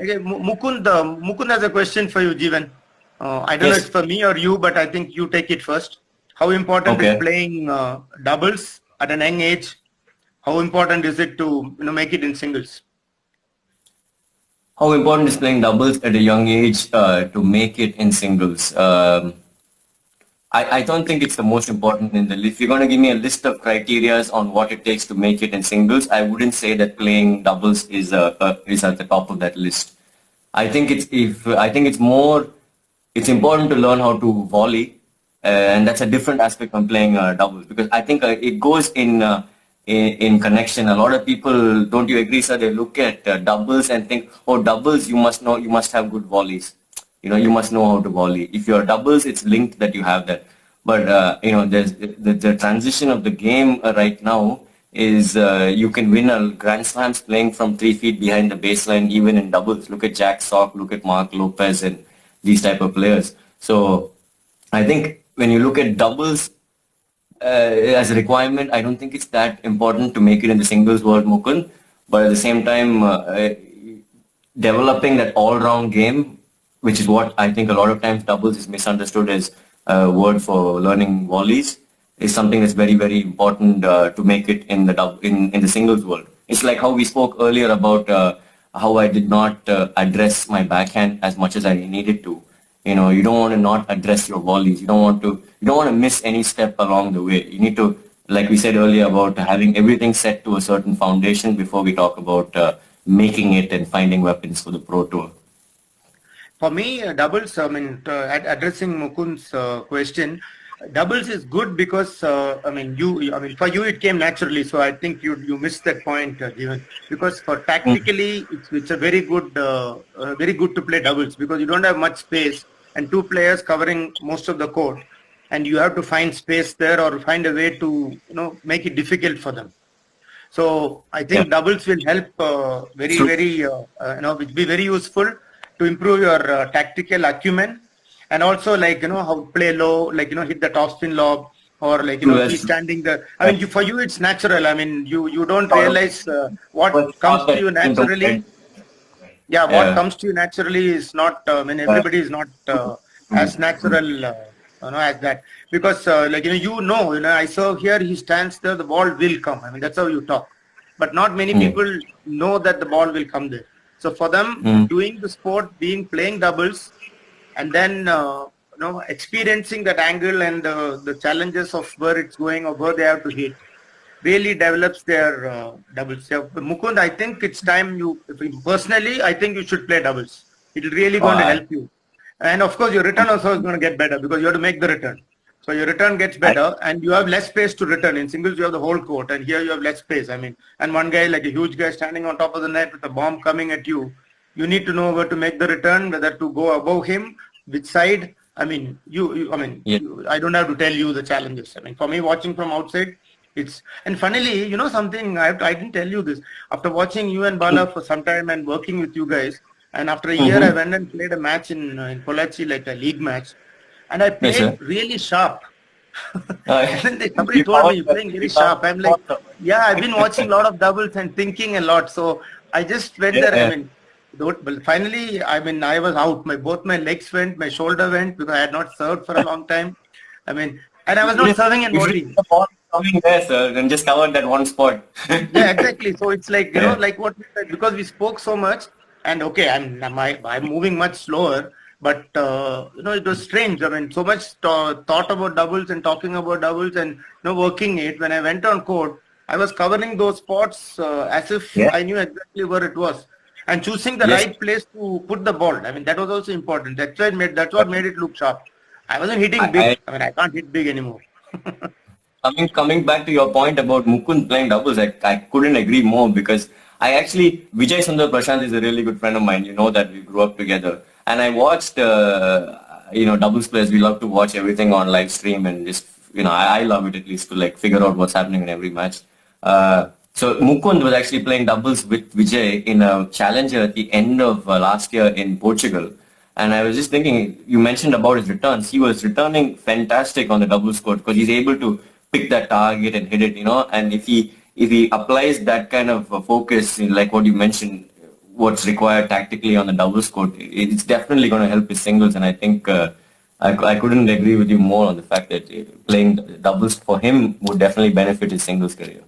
Okay, Mukund has a question for you, Jeevan. I don't know if Yes. it's for me or you, but I think you take it first. How important is Okay. playing doubles at an young age? How important is it to make it in singles? How important is playing doubles at a young age to make it in singles? I don't think it's the most important in the list. If you're going to give me a list of criterias on what it takes to make it in singles, I wouldn't say that playing doubles is at the top of that list. I think it's more it's important to learn how to volley, and that's a different aspect from playing doubles because I think it goes in connection. A lot of people, don't you agree, sir? They look at doubles and think, oh, doubles, you must have good volleys. You must know how to volley. If you're doubles, it's linked that you have that. But there's the transition of the game right now is you can win a Grand Slams playing from 3 feet behind the baseline, even in doubles. Look at Jack Sock, look at Mark Lopez, and these type of players. So I think when you look at doubles as a requirement, I don't think it's that important to make it in the singles world, Mukund. But at the same time, developing that all-round game, which is what I think a lot of times doubles is misunderstood as a word for learning volleys, is something that's very, very important to make it in in the singles world. It's like how we spoke earlier about how I did not address my backhand as much as I needed to. You don't want to not address your volleys. You don't want to miss any step along the way. You need to, like we said earlier, about having everything set to a certain foundation before we talk about making it and finding weapons for the pro tour. For me, doubles, addressing Mukund's question, doubles is good because, for you it came naturally. So I think you missed that point, Jeevan, because for tactically, it's a very good to play doubles because you don't have much space and two players covering most of the court, and you have to find space there or find a way to, make it difficult for them. So I Yeah. think doubles will help True. will be very useful to improve your tactical acumen and also how to play low, hit the top spin lob or True. be That's true. standing there. I Right. mean, for you it's natural. I mean, you don't Sort of. realize what First comes thought to that you into naturally. mind. Yeah, what Yeah. comes to you naturally is not. Uh, Everybody is not mm, as natural. As that because I saw here he stands there, the ball will come. I mean, that's how you talk, but not many mm, people know that the ball will come there. So for them mm. doing the sport, playing doubles, and then experiencing that angle and the challenges of where it's going or where they have to hit really develops their doubles. Yeah, Mukund, I think it's time personally, I think you should play doubles. It's really going to I, help you. And of course, your return also is going to get better because you have to make the return. So your return gets I, better and you have less space to return. In singles, you have the whole court and here you have less space. I mean, and one guy, like a huge guy standing on top of the net with a bomb coming at you, you need to know where to make the return, whether to go above him, which side. I mean, yeah. I don't have to tell you the challenges. I mean, for me, watching from outside, it's and funnily, something I didn't tell you this. After watching you and Bala for some time and working with you guys, and after a year, I Mm-hmm. went and played a match in Pollachi, like a league match, and I Yes, played sir. really sharp. Uh, And then somebody you told me covered you're the, playing very you covered sharp. I'm the like, yeah, I've been watching a lot of doubles and thinking a lot. So I just went there. I yeah. mean, but finally, I mean, I was out. Both my legs went, my shoulder went because I had not served for a long time. I mean, and I was not serving and You should volleying. the ball coming there, sir, and just covered that one spot. Yeah, exactly. So it's like, Yeah. like what we said, because we spoke so much and okay, I'm moving much slower, but it was strange. I mean, so much thought about doubles and talking about doubles and working it. When I went on court, I was covering those spots as if Yeah. I knew exactly where it was and choosing the Yes. right place to put the ball. I mean, that was also important. That's what made it look sharp. I wasn't hitting I big. I mean, I can't hit big anymore. coming back to your point about Mukund playing doubles, I couldn't agree more because I actually Vijay Sundar Prashant is a really good friend of mine. You know that we grew up together, and I watched doubles players. We love to watch everything on live stream and just I love it at least to like figure out what's happening in every match. So Mukund was actually playing doubles with Vijay in a challenger at the end of last year in Portugal. And I was just thinking, you mentioned about his returns. He was returning fantastic on the doubles court because he's able to pick that target and hit it, And if he applies that kind of focus, like what you mentioned, what's required tactically on the doubles court, it's definitely going to help his singles. And I think I couldn't agree with you more on the fact that playing doubles for him would definitely benefit his singles career.